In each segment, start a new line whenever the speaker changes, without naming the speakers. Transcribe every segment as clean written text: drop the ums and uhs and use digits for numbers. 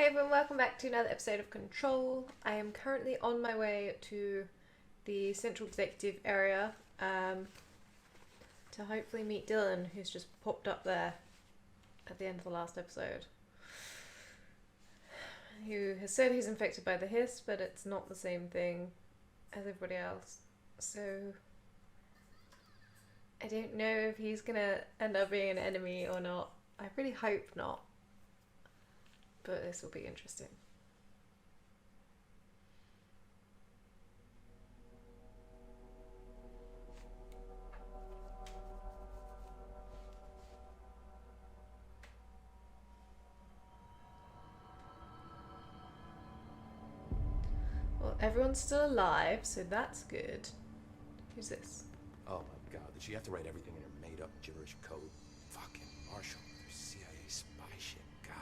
Hey everyone, welcome back to another episode of Control. I am currently on my way to the Central Executive area to hopefully meet Dylan, who's just popped up there at the end of the last episode. Who has said he's infected by the hiss, but it's not the same thing as everybody else. So I don't know if he's gonna end up being an enemy or not. I really hope not. But this will be interesting. Well, everyone's still alive, so that's good. Who's this?
Oh my god, did she have to write everything in her made-up gibberish code? Fucking Marshall, their CIA spy shit, god.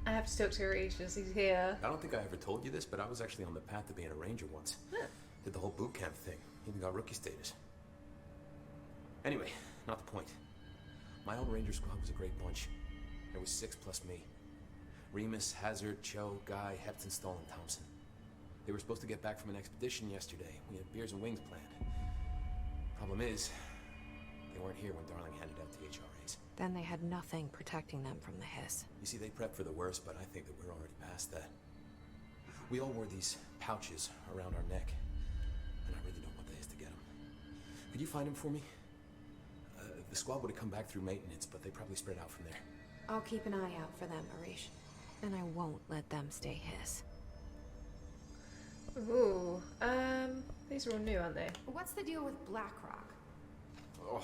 I have to talk to Regis, he's here.
I don't think I ever told you this, but I was actually on the path to being a ranger once.
Huh.
Did the whole boot camp thing, even got rookie status. Anyway, not the point. My old ranger squad was a great bunch. There was 6 plus me. Remus, Hazard, Cho, Guy, Hepton, Stoll, and Thompson. They were supposed to get back from an expedition yesterday. We had beers and wings planned. Problem is, they weren't here when Darling handed out the HRAs.
Then they had nothing protecting them from the hiss.
You see, they prepped for the worst, but I think that we're already past that. We all wore these pouches around our neck, and I really don't want the hiss to get them. Could you find them for me? The squad would have come back through maintenance, but they probably spread out from there.
I'll keep an eye out for them, Arish. And I won't let them stay hiss.
Ooh, these are all new, aren't they?
What's the deal with BlackRock?
Oh,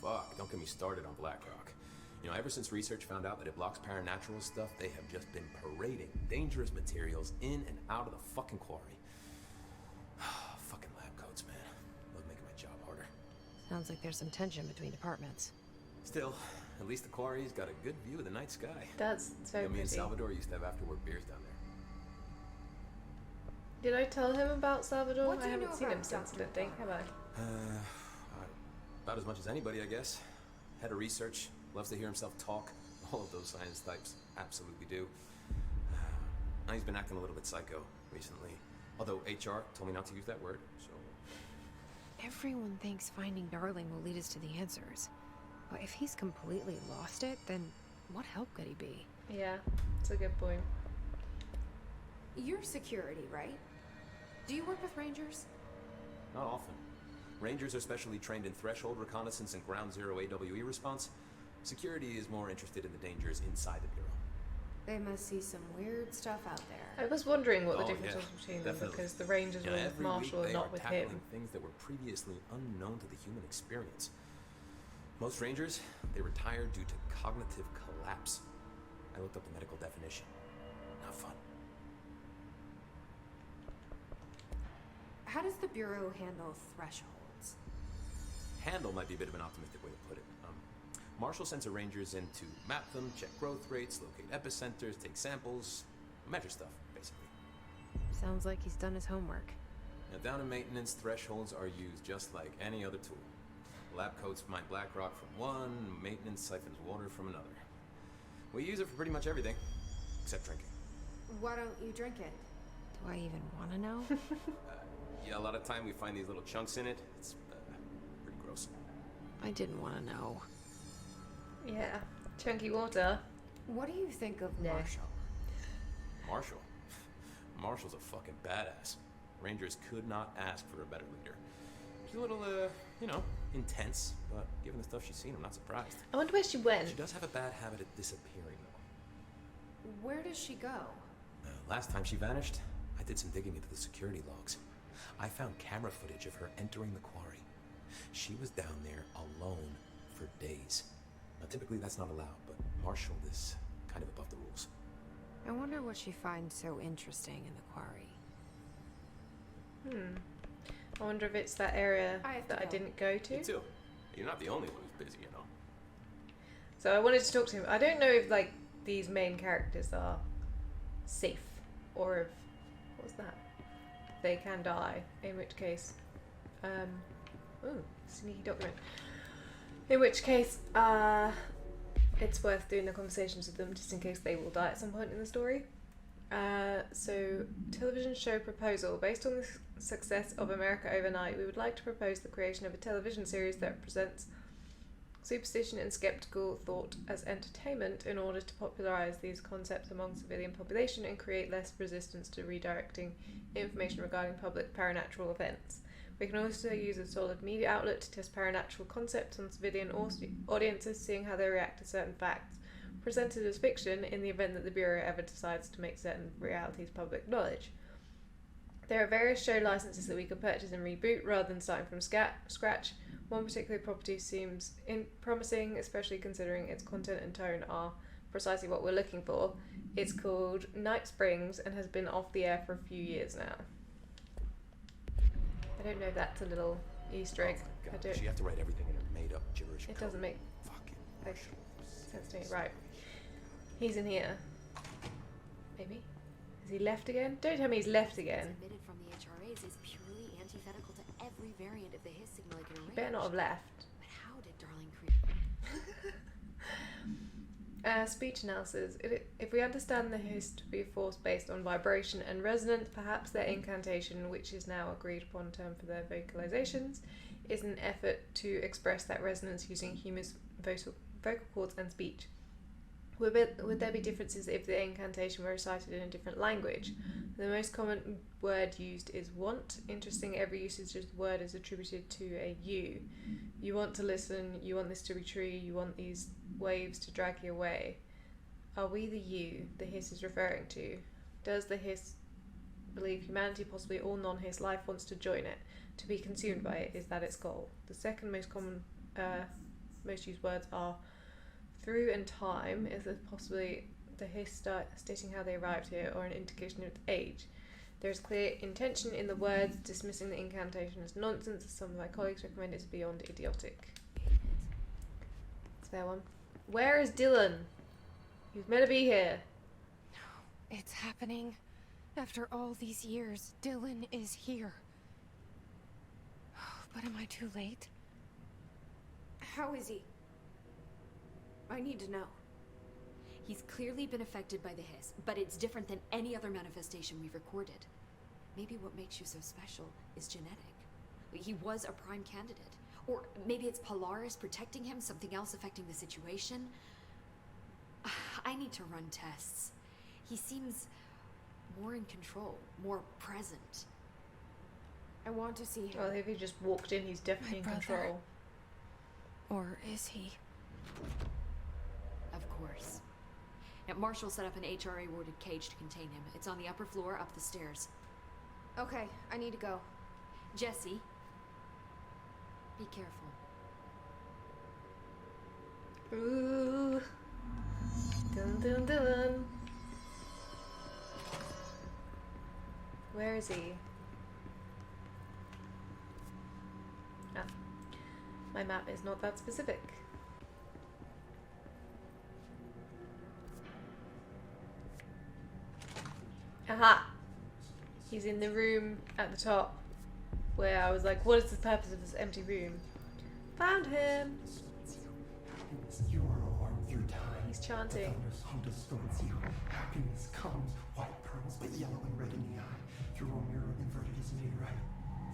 fuck. Don't get me started on BlackRock. You know, ever since research found out that it blocks paranatural stuff, they have just been parading dangerous materials in and out of the fucking quarry. Fucking lab coats, man. Love making my job harder.
Sounds like there's some tension between departments.
Still, at least the quarry's got a good view of the night sky.
That's so
Me and
pretty.
Salvador used to have after-work beers down there.
Did I tell him about Salvador?
What do
I
you
haven't
know
seen him
about
since, I
Dr.
don't think, have I?
About as much as anybody, I guess. Head of research, loves to hear himself talk. All of those science types absolutely do. Now he's been acting a little bit psycho recently. Although HR told me not to use that word, so...
Everyone thinks finding Darling will lead us to the answers. But if he's completely lost it, then what help could he be?
Yeah, it's a good point.
You're security, right? Do you work with Rangers?
Not often. Rangers are specially trained in threshold reconnaissance and ground zero AWE response. Security is more interested in the dangers inside the Bureau.
They must see some weird stuff out there.
I was wondering what the
Oh,
difference
yeah,
was between them,
definitely.
because the Rangers
You
were
know,
with
every
Marshall
week
and
they
not
are
with
tackling
him.
things that were previously unknown to the human experience. Most Rangers, they retire due to cognitive collapse. I looked up the medical definition. Not fun.
How does the Bureau handle thresholds?
Handle might be a bit of an optimistic way to put it. Marshall sends her Rangers in to map them, check growth rates, locate epicenters, take samples, measure stuff, basically.
Sounds like he's done his homework.
Now, down in maintenance, thresholds are used just like any other tool. Lab coats mine BlackRock from one, maintenance siphons water from another. We use it for pretty much everything, except drinking.
Why don't you drink it? Do I even want to know?
Yeah, a lot of time we find these little chunks in it. It's pretty gross.
I didn't want to know.
Yeah, chunky water.
What do you think of
No.
Marshall?
Marshall? Marshall's a fucking badass. Rangers could not ask for a better leader. She's a little, you know, intense, but given the stuff she's seen, I'm not surprised.
I wonder where she went.
She does have a bad habit of disappearing, though.
Where does she go?
Last time she vanished, I did some digging into the security logs. I found camera footage of her entering the quarry. She was down there alone for days. Now, typically that's not allowed, but Marshall is kind of above the rules.
I wonder what she finds so interesting in the quarry.
I wonder if it's that area
I have to
that I
go.
didn't go to.
Me too. You're not the only one who's busy, you know.
So I wanted to talk to him. I don't know if like these main characters are safe or if what's that? They can die. In which case, ooh, sneaky document. In which case, it's worth doing the conversations with them just in case they will die at some point in the story. So, television show proposal. Based on the success of America Overnight, we would like to propose the creation of a television series that represents superstition and skeptical thought as entertainment in order to popularize these concepts among civilian population and create less resistance to redirecting information regarding public paranatural events. We can also use a solid media outlet to test paranatural concepts on civilian audiences, seeing how they react to certain facts presented as fiction in the event that the Bureau ever decides to make certain realities public knowledge. There are various show licenses that we could purchase and reboot rather than starting from scratch. One particular property seems promising, especially considering its content and tone are precisely what we're looking for. It's called Night Springs and has been off the air for a few years now. I don't know if that's a little Easter egg.
Oh my
I
God.
don't.
You have to write everything in a made-up gibberish.
It doesn't make
Fucking
like
Marshall.
sense to me. Right. He's in here. Maybe? Has he left again? Don't tell me he's left again.
Emitted from the HRAs is purely antithetical to every variant of the Hiss signal it can
He
arrange.
better not have left.
But how did Darling create?
Speech analysis. If we understand the Hiss to be a force based on vibration and resonance, perhaps their incantation, which is now agreed upon term for their vocalizations, is an effort to express that resonance using human vocal cords and speech. Would there be differences if the incantation were recited in a different language? The most common word used is want. Interesting, every usage of the word is attributed to a you. You want to listen, you want this to be true, you want these waves to drag you away. Are we the you the Hiss is referring to? Does the Hiss believe humanity, possibly all non-Hiss life, wants to join it, to be consumed by it? Is that its goal? The second most common, most used words are through and time. Is it possibly the Hiss stating how they arrived here, or an indication of its age? There is clear intention in the words, dismissing the incantation as nonsense, as some of my colleagues recommend it is beyond idiotic. It's fair one. Where is Dylan? He's meant to be here.
It's happening. After all these years, Dylan is here. But am I too late?
How is he? I need to know. He's clearly been affected by the Hiss, but it's different than any other manifestation we've recorded. Maybe what makes you so special is genetic. He was a prime candidate. Or maybe it's Polaris protecting him, something else affecting the situation. I need to run tests. He seems more in control, more present.
I want to see him.
Well, if he just walked in, he's definitely
My
in
brother.
control.
Or is he?
Of course. Now, Marshall set up an HRA-warded cage to contain him. It's on the upper floor, up the stairs.
Okay, I need to go.
Jesse, be careful.
Ooh. Dun dun dun. Where is he? Ah. My map is not that specific. Aha! He's in the room at the top where I was like, what is the purpose of this empty room? Found him!
You are a warm through time.
He's chanting.
The thunder's hum distorts you. Happiness comes, white pearls, but yellow and red in the eye. Through a mirror inverted is made right.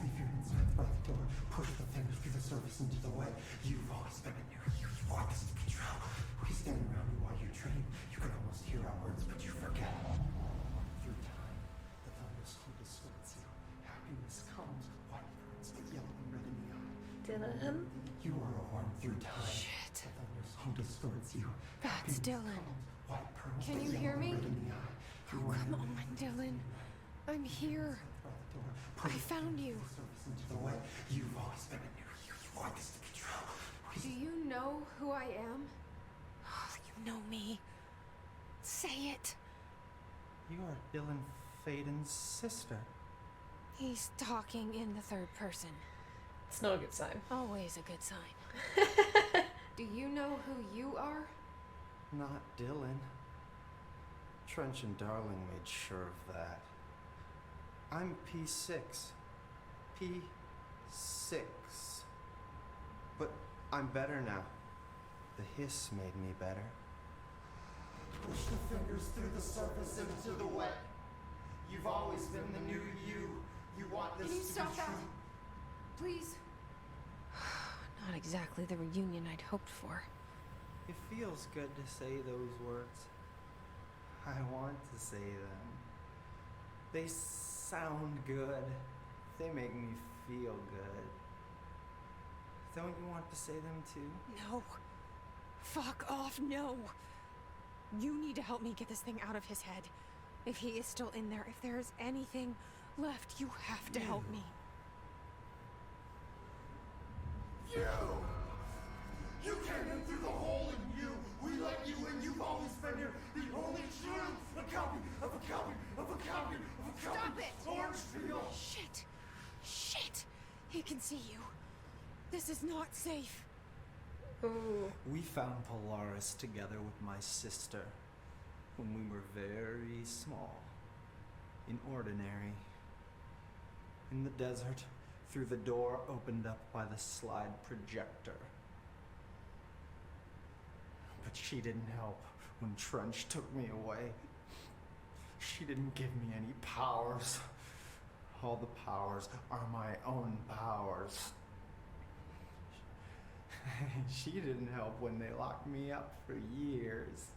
Leave your insides by the door. Push the fingers through the surface into the way. You've always been in your youth. Walk us to control. We stand around you while you dream. You can almost hear our words, but you forget. Through time, the thunder's hum distorts you. Happiness comes, white pearls, but yellow and red in the eye.
Dylan?
You are a warm through time.
Shit.
The thunder's hum distorts you.
That's Dylan.
White pearls,
Can
but
you hear
yellow
me?
and red in the eye.
Oh, come on, Dylan. I'm here. I found you.
You've always been in your youth. Want us to control.
Do you know who I am? Oh, you know me. Say it.
You are Dylan Faden's sister.
He's talking in the third person.
It's not a good sign.
Always a good sign. Do you know who you are?
Not Dylan. Trench and Darling made sure of that. I'm P6. P6. But I'm better now. The hiss made me better.
Push the fingers through the surface into the wet. You've always been the new you. You want this
Can you
to
stop
be
that?
true.
Please.
Not exactly the reunion I'd hoped for.
It feels good to say those words. I want to say them. They sound good. They make me feel good. Don't you want to say them too?
No. Fuck off, no. You need to help me get this thing out of his head. If he is still in there, if there is anything left, you have to help me.
You came in through the hole in you. We let you in. You've always been here. The only truth. A copy of a copy of a copy of a copy.
Stop it!
Orange peel.
Shit. Shit. He can see you. This is not safe.
Ooh.
We found Polaris together with my sister when we were very small, in Ordinary, in the desert, through the door opened up by the slide projector. But she didn't help when Trench took me away. She didn't give me any powers. All the powers are my own powers. She didn't help when they locked me up for years.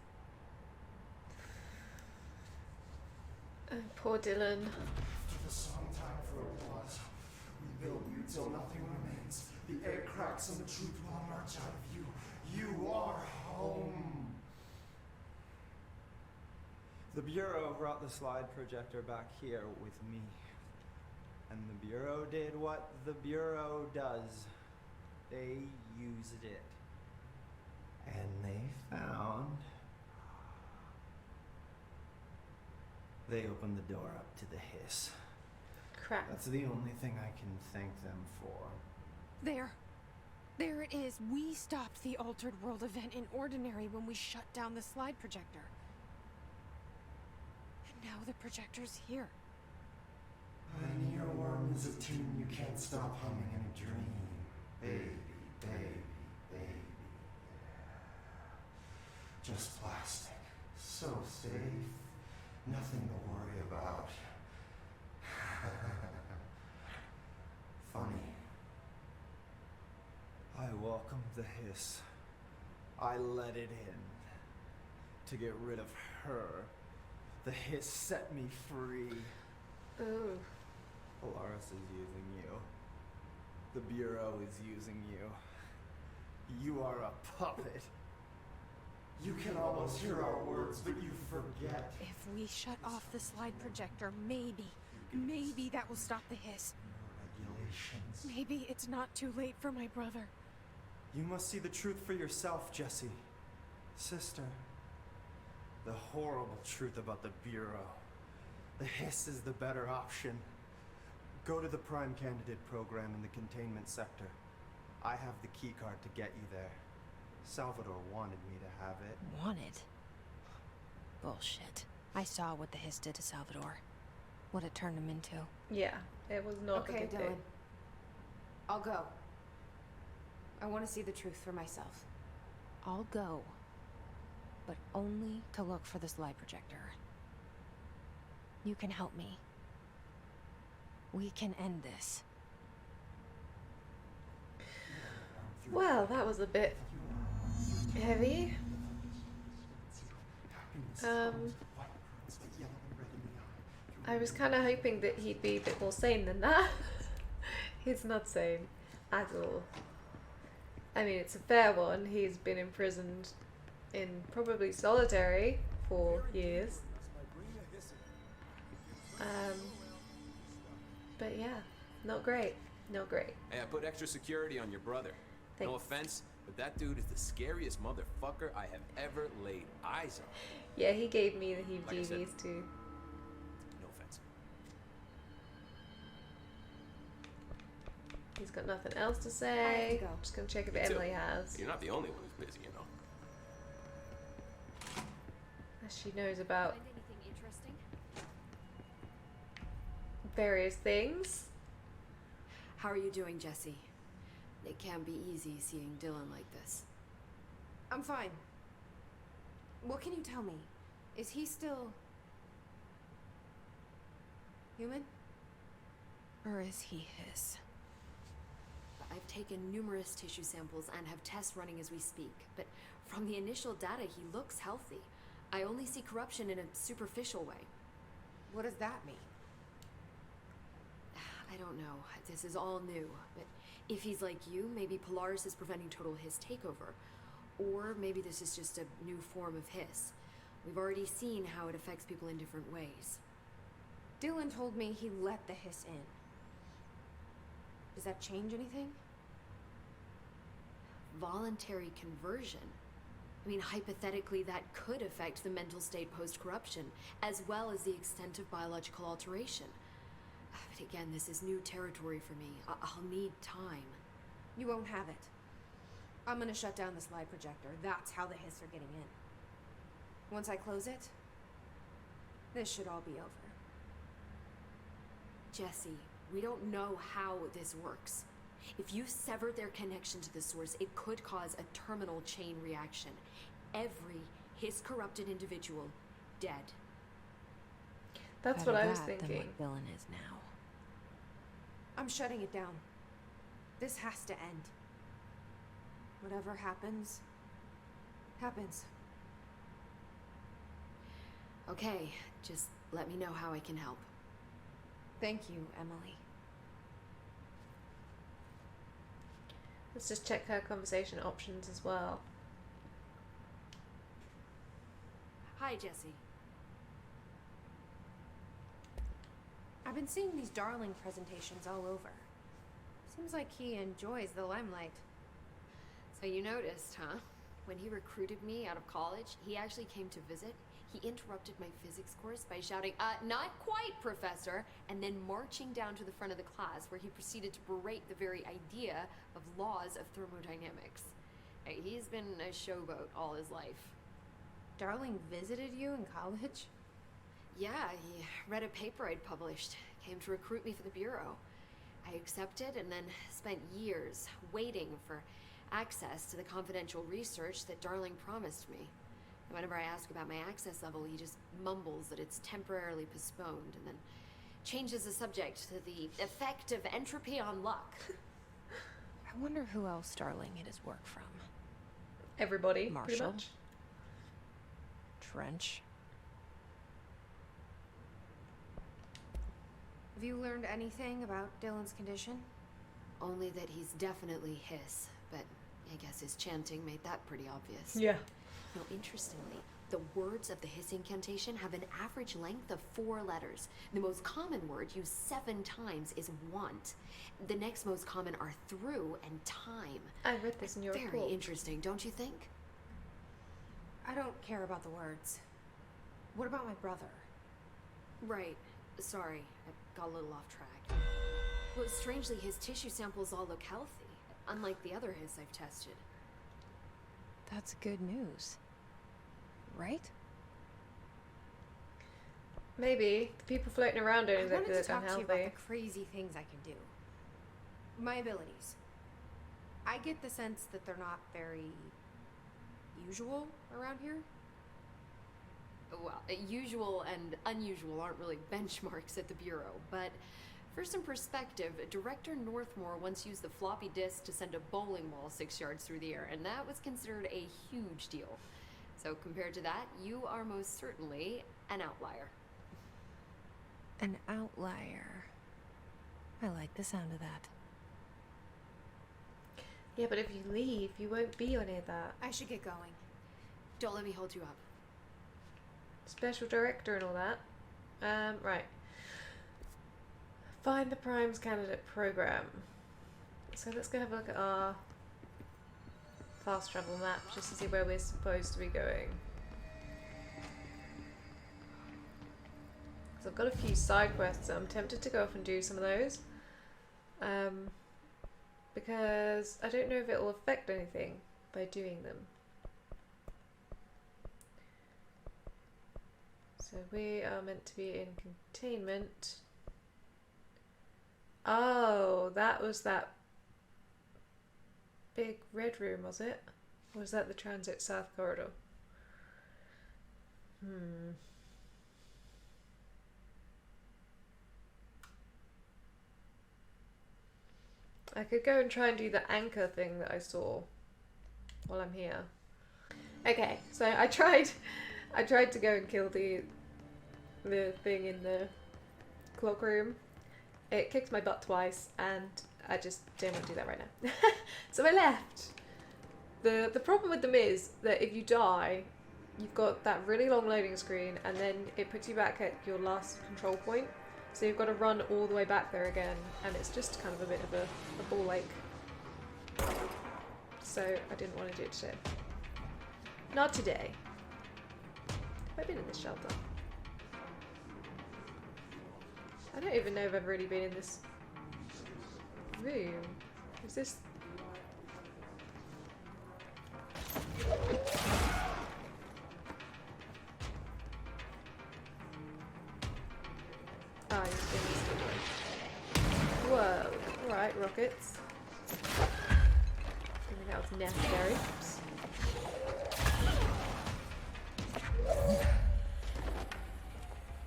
Poor Dylan.
After the song time for applause, we build you till nothing remains. The air cracks and the truth will emerge out of you. You are home.
The Bureau brought the slide projector back here with me. And the Bureau did what the Bureau does. They used it. And they found... They opened the door up to the hiss.
Crap.
That's the only thing I can thank them for.
There. There it is. We stopped the Altered World event in Ordinary when we shut down the slide projector. And now the projector's here.
An earworm is a tune you can't stop humming in a dream. Baby, baby, baby. Yeah. Just plastic. So safe. Nothing to worry about. Funny.
I welcomed the hiss. I let it in. To get rid of her. The hiss set me free.
Ooh.
Polaris is using you. The Bureau is using you. You are a puppet.
You can almost hear our words, but you forget.
If we shut off the slide projector, maybe that will stop the hiss.
Regulations.
Maybe it's not too late for my brother.
You must see the truth for yourself, Jessie. Sister. The horrible truth about the Bureau. The hiss is the better option. Go to the Prime Candidate program in the containment sector. I have the keycard to get you there. Salvador wanted me to have it.
Wanted? Bullshit. I saw what the hiss did to Salvador. What it turned him into.
Yeah, it was not a
Okay,
good
Dylan.
thing.
I'll go. I want to see the truth for myself.
I'll go. But only to look for the slide projector. You can help me. We can end this.
Well, that was a bit heavy. I was kind of hoping that he'd be a bit more sane than that. He's not sane at all. I mean, it's a fair one. He's been imprisoned in probably solitary for years. But yeah, not great. Not great.
Hey, I put extra security on your brother. No
Thanks.
offense, but that dude is the scariest motherfucker I have ever laid eyes on.
Yeah, he gave me the
Like I said.
heebie-jeebies too.
No offense.
He's got nothing else to
I
say.
have to go.
Just gonna check if
Me too.
Emily has.
You're not the only one who's busy, you know.
As she knows about
Find anything interesting?
various things.
How are you doing, Jesse? It can be easy seeing Dylan like this.
I'm fine. What can you tell me? Is he still human? Or is he his?
I've taken numerous tissue samples and have tests running as we speak, but from the initial data, he looks healthy. I only see corruption in a superficial way.
What does that mean?
I don't know. This is all new, but if he's like you, maybe Polaris is preventing total Hiss takeover. Or maybe this is just a new form of Hiss. We've already seen how it affects people in different ways.
Dylan told me he let the Hiss in. Does that change anything?
Voluntary conversion. I mean, hypothetically, that could affect the mental state post-corruption, as well as the extent of biological alteration. But again, this is new territory for me. I'll need time.
You won't have it. I'm gonna shut down this light projector. That's how the Hiss are getting in. Once I close it, this should all be over.
Jesse, we don't know how this works. If you sever their connection to the source, it could cause a terminal chain reaction. Every Hiss-corrupted individual dead.
That's what I was thinking.
Than what Dylan is now.
I'm shutting it down. This has to end. Whatever happens, happens.
Okay, just let me know how I can help.
Thank you, Emily.
Let's just check her conversation options as well.
Hi, Jesse.
I've been seeing these Darling presentations all over. Seems like he enjoys the limelight.
So you noticed, huh? When he recruited me out of college, he actually came to visit. He interrupted my physics course by shouting, not quite, Professor, and then marching down to the front of the class where he proceeded to berate the very idea of laws of thermodynamics. He's been a showboat all his life.
Darling visited you in college?
Yeah, he read a paper I'd published, came to recruit me for the Bureau. I accepted and then spent years waiting for access to the confidential research that Darling promised me. And whenever I ask about my access level, he just mumbles that it's temporarily postponed and then changes the subject to the effect of entropy on luck.
I wonder who else Darling hid his work from.
Everybody, pretty
Marshall.
much.
Trench.
Have you learned anything about Dylan's condition?
Only that he's definitely Hiss, but I guess his chanting made that pretty obvious.
Yeah.
Now, interestingly, the words of the Hiss incantation have an average length of 4 letters. The most common word used 7 times is want. The next most common are through and time.
I read this in your
Very
report.
interesting, don't you think?
I don't care about the words. What about my brother?
Right. Sorry, I got a little off track. Well, strangely, his tissue samples all look healthy, unlike the other Hiss I've tested.
That's good news. Right?
Maybe. The people floating around don't
I wanted
exactly
to
look
talk to you
unhealthy.
about the crazy things I can do. My abilities. I get the sense that they're not very usual around here.
Well, usual and unusual aren't really benchmarks at the Bureau, but for some perspective, Director Northmore once used the floppy disk to send a bowling ball 6 yards through the air, and that was considered a huge deal. So compared to that, you are most certainly an outlier.
An outlier. I like the sound of that.
Yeah, but if you leave, you won't be on any of that.
I should get going.
Don't let me hold you up.
Special director and all that. Right. Find the Primes candidate program. So let's go have a look at our fast travel map just to see where we're supposed to be going. So I've got a few side quests, so I'm tempted to go off and do some of those. Because I don't know if it will affect anything by doing them. So we are meant to be in containment. Oh, that was that big red room, was it? Or is that the transit south corridor? I could go and try and do the anchor thing that I saw while I'm here. Okay, so I tried to go and kill the thing in the clock room. It kicked my butt twice, and I just didn't want to do that right now. So I left. The problem with them is that if you die, you've got that really long loading screen, and then it puts you back at your last control point. So you've got to run all the way back there again, and it's just kind of a bit of a ball ache. So I didn't want to do it today. Not today. Have I been in this shelter? I don't even know if I've really been in this room. Is this... Ah, you're in this doorway. Whoa. Alright, rockets. I think that was necessary. Oops.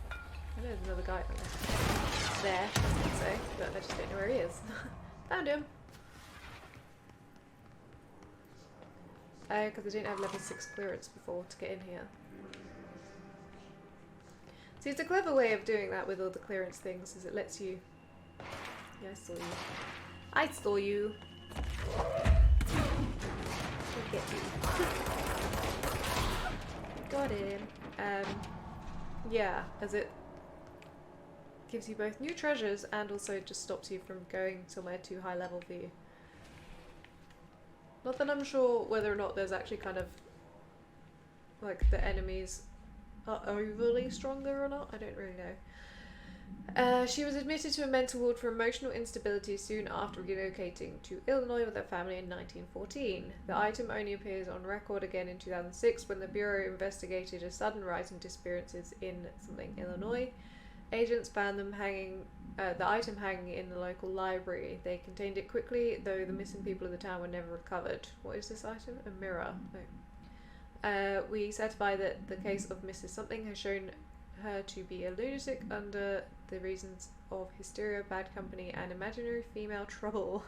I know there's another guy there, so, but I just don't know where he is. Found him! Because I didn't have level 6 clearance before to get in here. See, it's a clever way of doing that with all the clearance things, is it lets you... Yeah, I saw you. I saw you! I'll get you. Got him. Yeah, as it gives you both new treasures and also just stops you from going somewhere too high level for you. Not that I'm sure whether or not there's actually kind of like the enemies are overly stronger or not. I don't really know. She was admitted to a mental ward for emotional instability soon after relocating to Illinois with her family in 1914. The item only appears on record again in 2006 when the Bureau investigated a sudden rise in disappearances in something Illinois. Agents found them the item hanging in the local library. They contained it quickly, though the missing people of the town were never recovered. What is this item? A mirror. Oh. We certify that the case of Mrs. Something has shown her to be a lunatic under the reasons of hysteria, bad company, and imaginary female trouble.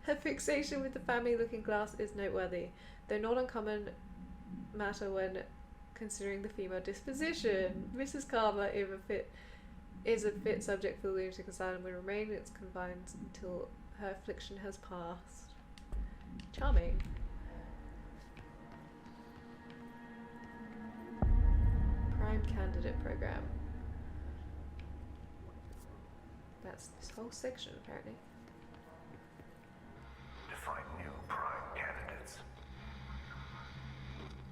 Her fixation with the family-looking glass is noteworthy, though not uncommon matter when considering the female disposition. Mrs. Carver, is a fit subject for the lunatic asylum, will remain in its confines until her affliction has passed. Charming. Prime candidate program. That's this whole section, apparently.
To find new prime candidates,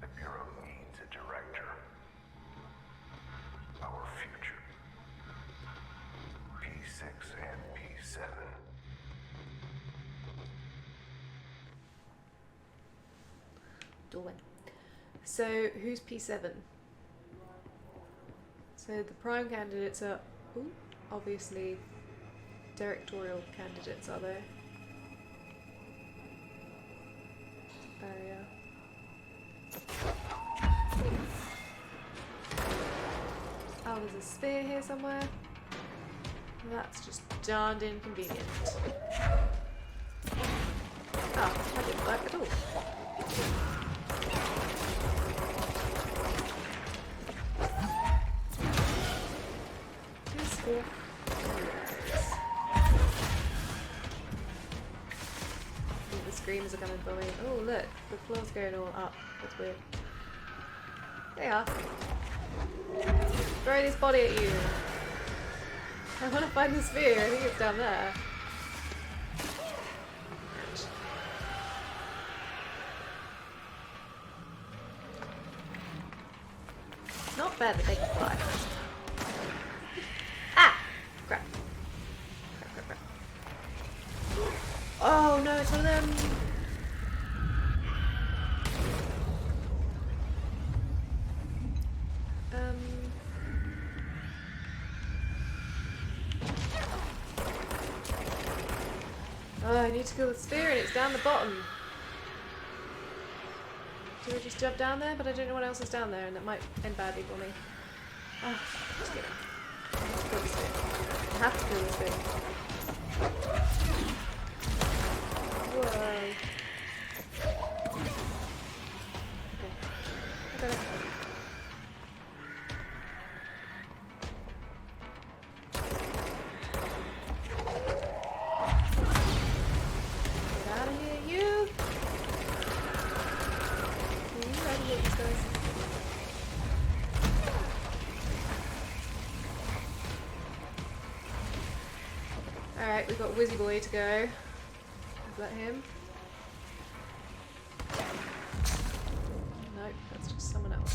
the Bureau needs a director. Our future. P6 and P7.
Dorwin. So, who's P7? So, the prime candidates are, obviously, directorial candidates, are they? Barrier. Oh, there's a spear here somewhere. That's just darned inconvenient. Oh, that didn't work at all. Just walk. The screams are coming for me. Oh look, the floor's going all up. That's weird. They are. Throw this body at you. I want to find the spear. I think it's down there. Not bad that they can fly. Ah! Crap. Crap, crap, crap. Oh no, it's one of them. Oh, I need to kill the spear and it's down the bottom. Do I just jump down there? But I don't know what else is down there, and it might end badly for me. Ah, just kidding. Kill this thing. I have to kill this thing. Whoa. Okay. I got it. Get out of here, you! You try to hit these guys. Alright, we've got Wizzy Boy to go. Is that him? Nope, that's just someone else.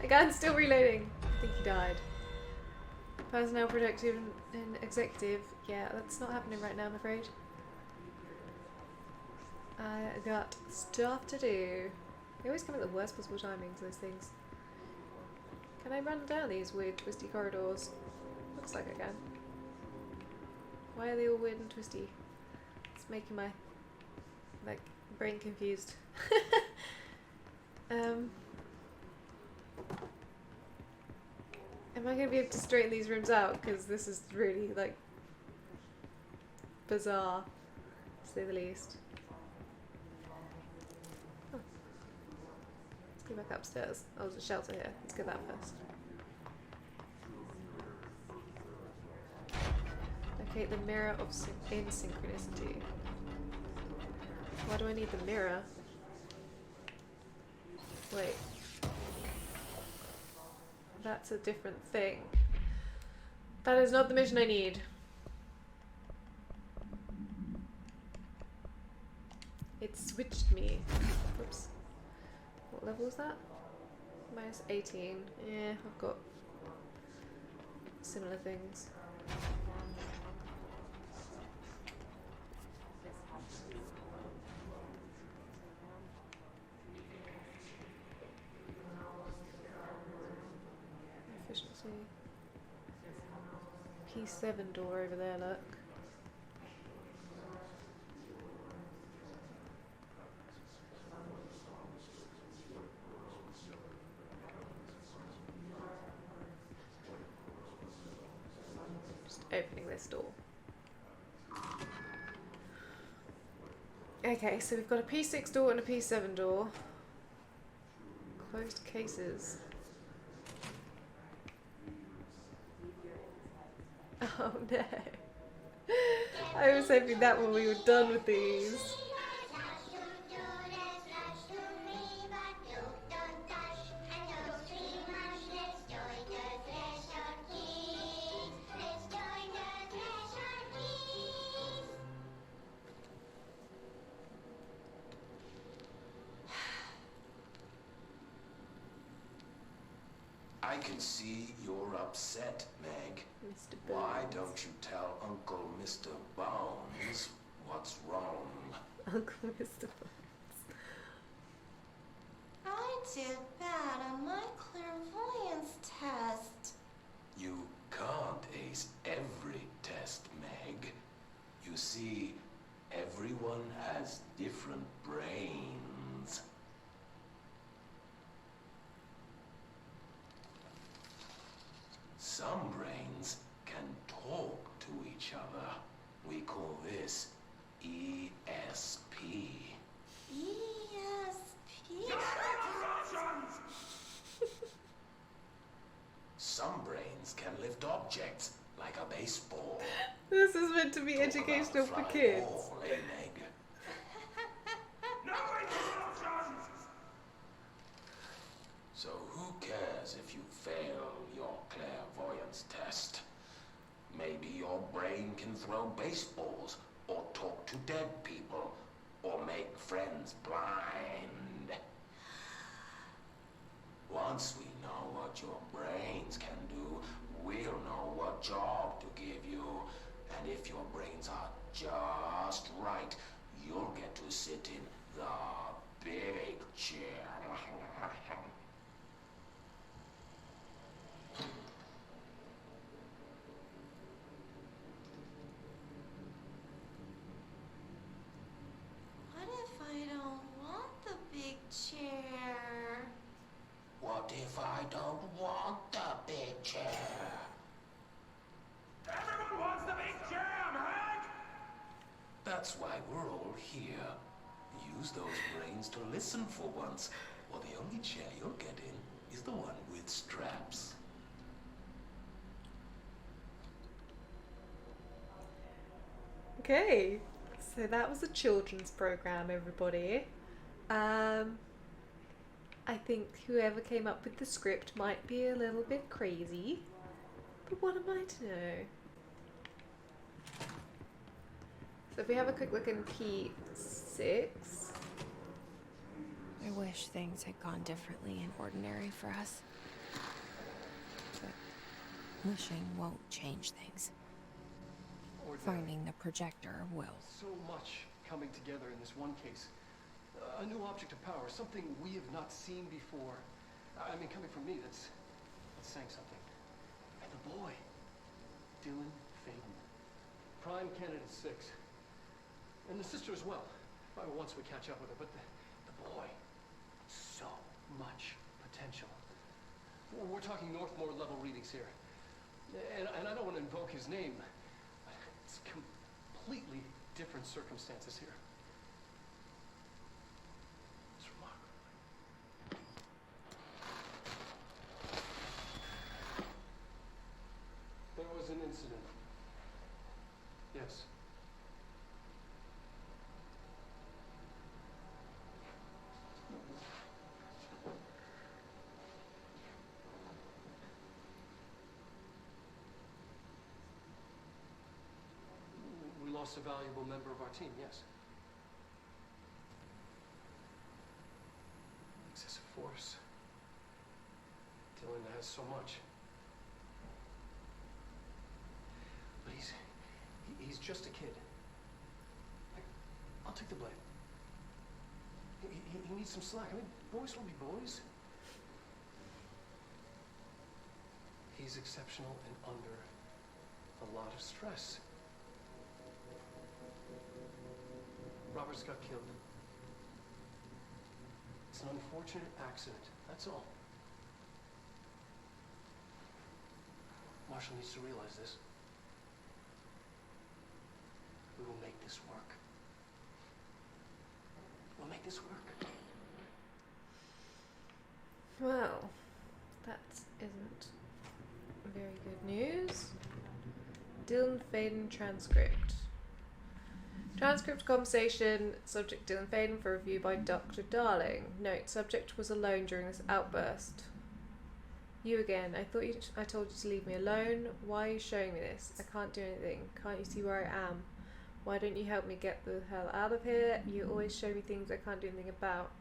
Gun's still reloading. I think he died. Personnel, productive, and executive. Yeah, that's not happening right now, I'm afraid. I got stuff to do. They always come at the worst possible timings, those things. Can I run down these weird twisty corridors? Looks like I can. Why are they all weird and twisty? It's making my, like, brain confused. Am I going to be able to straighten these rooms out? Because this is really, like, bizarre, to say the least. Oh. Let's go back upstairs. Oh, there's a shelter here. Let's get that first. Locate the mirror of synchronicity. Why do I need the mirror? Wait. That's a different thing. That is not the mission I need. It switched me. Oops. What level is that? Minus 18. Yeah, I've got similar things. Efficiency. P7 door over there, look. Just opening this door. Okay, so we've got a P6 door and a P7 door. Closed cases. Oh no. I was hoping that when we were done with these.
I can see you're upset, Meg.
Mr.
Why
Burns.
don't you tell Uncle Mr. Bones what's wrong?
Uncle Mr. Burns.
I did bad on my clairvoyance test.
You can't ace every test, Meg. You see, everyone has different brains. Some brains can talk to each other. We call this ESP.
ESP?
Some brains can lift objects like a baseball.
This is meant to be
Talk about
educational
the
for
flying
kids.
ball, eh, Meg? So who cares if you fail your clairvoyance test? Maybe your brain can throw baseballs, or talk to dead people, or make friends blind. Once we know what your brains can do, we'll know what job to give you. And if your brains are just right. You'll get to sit in the big chair.
What if I don't want the big chair?
What if I don't want the big chair? Everyone wants the big chair, Hank! That's why we're all here. Use those brains to listen for once, or the only chair you'll get in is the one with straps.
Okay, so that was a children's program, everybody. I think whoever came up with the script might be a little bit crazy, but what am I to know? So if we have a quick look in P6.
I wish things had gone differently in Ordinary for us. But wishing won't change things. Finding the projector will.
So much coming together in this one case. A new object of power, something we have not seen before. I mean, coming from me, that's saying something. And the boy, Dylan Faden, prime candidate 6. And the sister as well. Probably once we catch up with her, but the boy, so much potential. We're talking Northmore level readings here. And I don't want to invoke his name. It's completely different circumstances here. It's remarkable. There was an incident. Yes. We lost a valuable member of our team, yes. Excessive force. Dylan has so much. But he's just a kid. I'll take the blame. He needs some slack. I mean, boys will be boys. He's exceptional and under a lot of stress. Roberts got killed. It's an unfortunate accident, that's all. Marshall needs to realize this. We will make this work. We'll make this work.
Well, that isn't very good news. Dylan Faden transcript. Transcript conversation, subject Dylan Faden for review by Dr. Darling. Note, subject was alone during this outburst. You again. I told you to leave me alone. Why are you showing me this? I can't do anything. Can't you see where I am? Why don't you help me get the hell out of here? You always show me things I can't do anything about.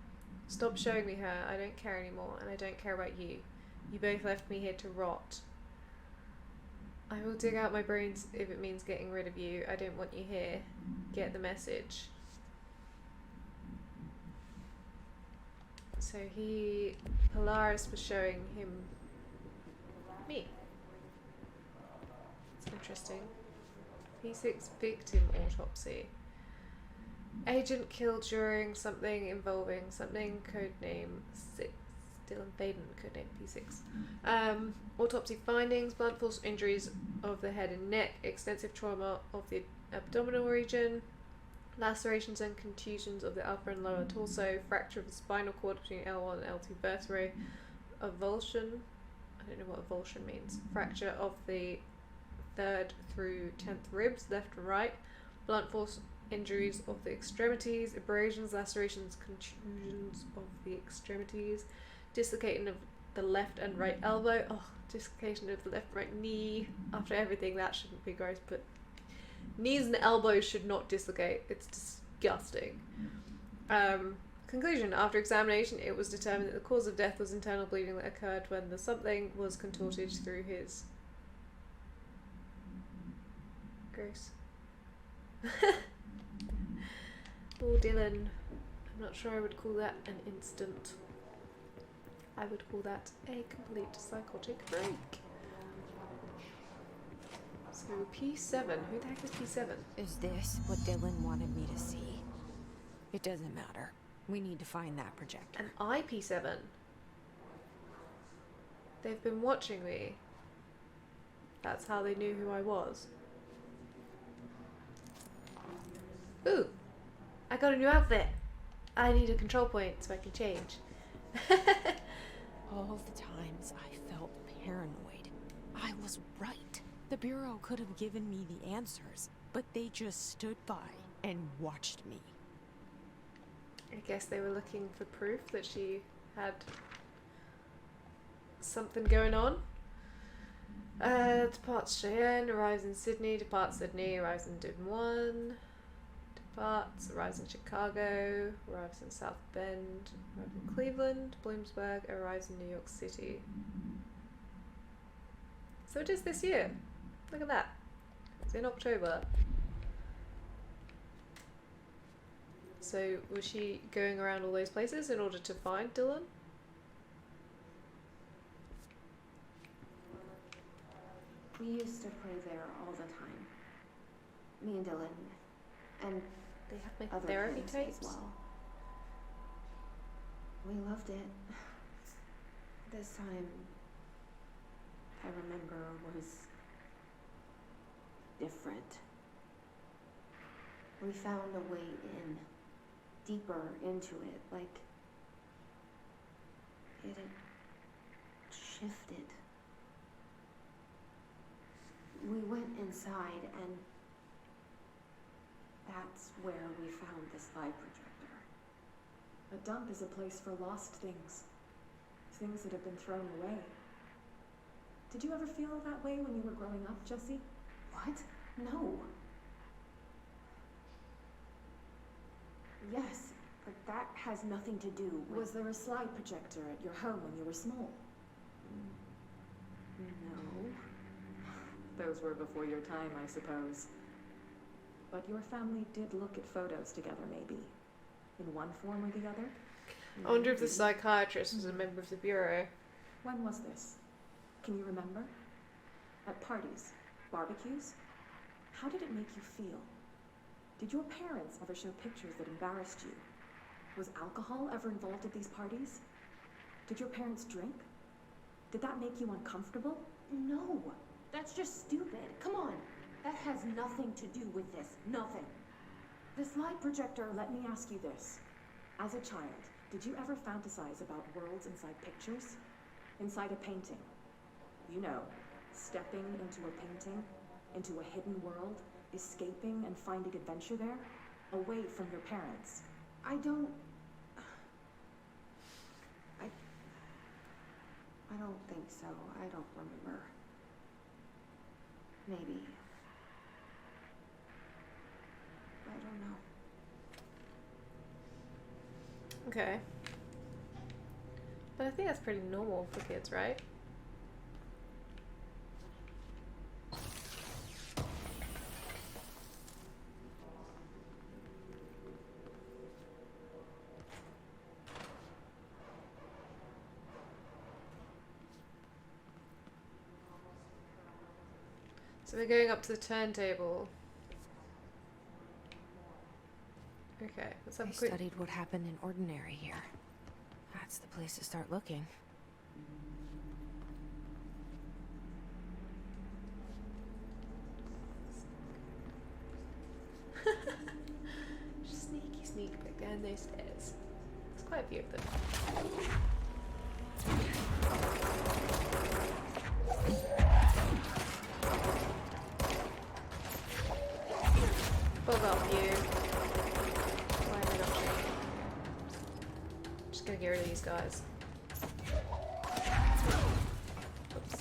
Stop showing me her. I don't care anymore, and I don't care about you. You both left me here to rot. I will dig out my brains if it means getting rid of you. I don't want you here. Get the message. So Polaris was showing him me. It's interesting. P6 victim autopsy. Agent killed during something involving something, codename 6. Dylan Faden, codename P6. Autopsy findings, blunt force injuries of the head and neck, extensive trauma of the abdominal region, lacerations and contusions of the upper and lower torso, fracture of the spinal cord between L1 and L2 vertebrae, avulsion, I don't know what avulsion means, fracture of the 3rd through 10th ribs, left and right, blunt force injuries of the extremities, abrasions, lacerations, contusions of the extremities, dislocation of the left and right elbow, dislocation of the left and right knee. After everything, that shouldn't be gross, but knees and elbows should not dislocate. It's disgusting. Conclusion. After examination, it was determined that the cause of death was internal bleeding that occurred when the something was contorted through his... Gross. Oh, Dylan. I'm not sure I would call that an instant. I would call that a complete psychotic break. So P7. Who the heck is P7?
Is this what Dylan wanted me to see? It doesn't matter. We need to find that projector.
An IP7. They've been watching me. That's how they knew who I was. Ooh! I got a new outfit! I need a control point so I can change.
All the times I felt paranoid, I was right. The Bureau could have given me the answers, but they just stood by and watched me.
I guess they were looking for proof that she had something going on. Departs Cheyenne, arrives in Sydney, departs Sydney, arrives in Des Moines, departs, arrives in Chicago, arrives in South Bend, arrives in Cleveland, Bloomsburg, arrives in New York City. So it is this year. Look at that. It's in October. So was she going around all those places in order to find Dylan?
We used to play there all the time. Me and Dylan. And
they have my
other
therapy
kids
tapes
as well. We loved it. This time, I remember, was different. We found a way in, deeper into it, like it had shifted. We went inside, and that's where we found this light projector.
A dump is a place for lost things. Things that have been thrown away. Did you ever feel that way when you were growing up, Jessie?
What? No. Yes, but that has nothing to do with...
Was there a slide projector at your home when you were small?
No.
Those were before your time, I suppose. But your family did look at photos together, maybe. In one form or the other?
I wonder if the psychiatrist was a member of the Bureau.
When was this? Can you remember? At parties? Barbecues? How did it make you feel? Did your parents ever show pictures that embarrassed you? Was alcohol ever involved at these parties? Did your parents drink? Did that make you uncomfortable?
No. That's just stupid. Come on. That has nothing to do with this. Nothing.
This light projector, let me ask you this. As a child, did you ever fantasize about worlds inside pictures? Inside a painting? You know, stepping into a painting, into a hidden world, escaping and finding adventure there, away from your parents.
I don't think so. I don't remember. Maybe. I don't know.
Okay. But I think that's pretty normal for kids, right? So we're going up to the turntable. Okay, let's have
I
a quick...
studied what happened in Ordinary here. That's the place to start looking.
Sneaky sneak back down those stairs. There's quite a few of them. Bug off you. Why am I not shooting? Just gonna get rid of these guys. Oops.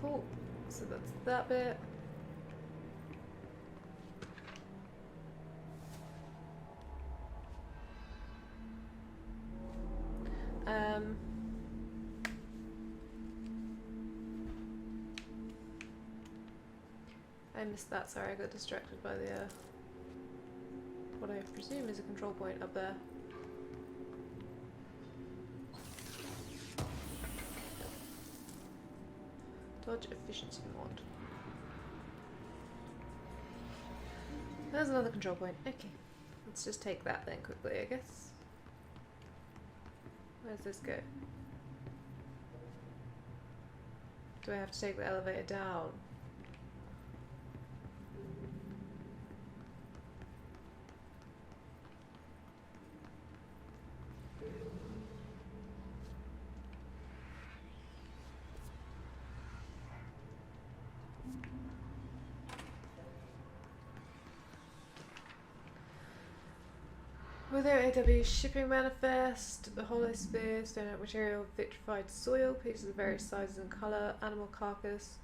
Cool. So that's that bit. I missed that, sorry, I got distracted by the what I presume is a control point up there. Dodge efficiency mod. There's another control point. Okay. Let's just take that then quickly, I guess. Where's this go? Do I have to take the elevator down? With their AW shipping manifest, the holosphere, stoneout material, vitrified soil, pieces of various sizes and colour, animal carcass,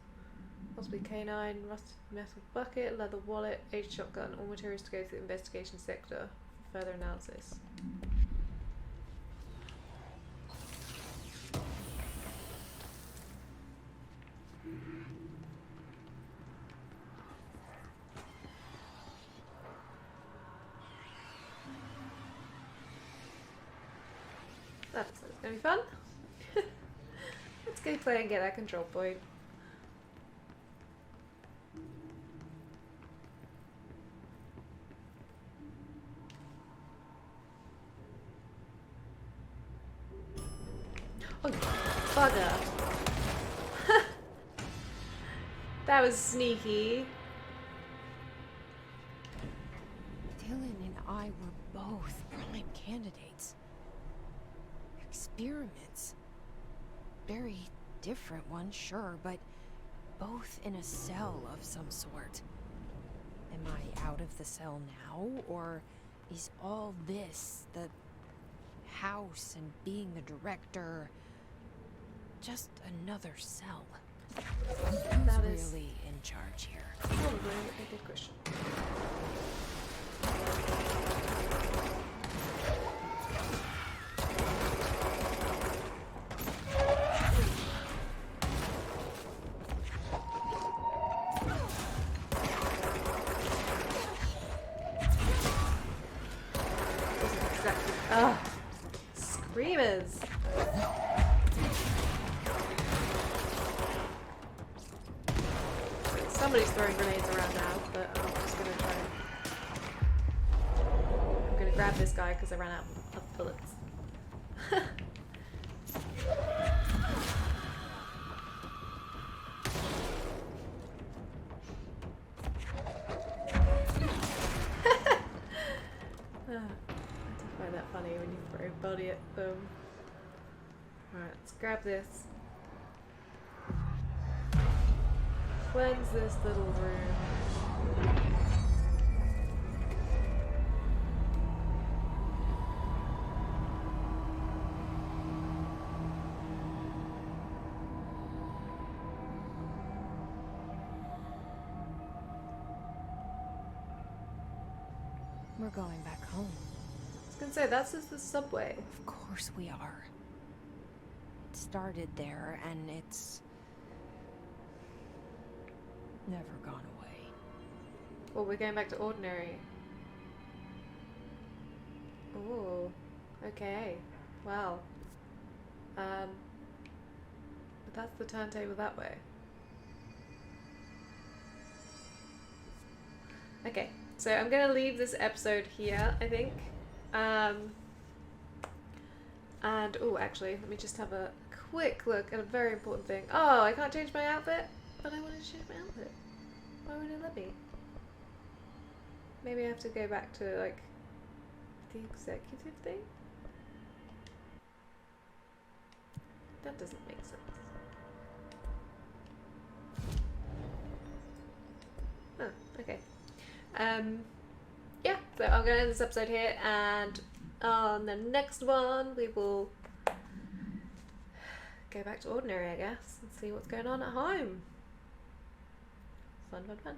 possibly canine, rusted metal bucket, leather wallet, aged shotgun, all materials to go to the investigation sector for further analysis. That's gonna be fun. Let's go play and get that control point. Oh, bugger. That was sneaky.
Dylan and I were both prime candidates. Experiments. Very different ones, sure, but both in a cell of some sort. Am I out of the cell now, or is all this, the house and being the director, just another cell?
That
Who's
is
really in charge here?
probably a good question. Ugh. Screamers. Somebody's throwing grenades around now, but I'm just gonna try and... I'm gonna grab this guy because I ran out of bullets. I find that funny when you throw a body at them. Alright, let's grab this. Cleanse this little room.
We're going back home.
I was gonna say, that's just the subway.
Of course we are. It started there, and it's never gone away.
Well, we're going back to ordinary. Ooh, okay. Wow. But that's the turntable that way. Okay, so I'm gonna leave this episode here, I think. And, oh, actually, let me just have a quick look at a very important thing. Oh, I can't change my outfit? But I wanted to change my outfit. Why wouldn't it let me? Maybe I have to go back to, like, the executive thing? That doesn't make sense. Oh, okay. Yeah, so I'm going to end this episode here, and on the next one we will go back to ordinary, I guess, and see what's going on at home. Fun, fun, fun.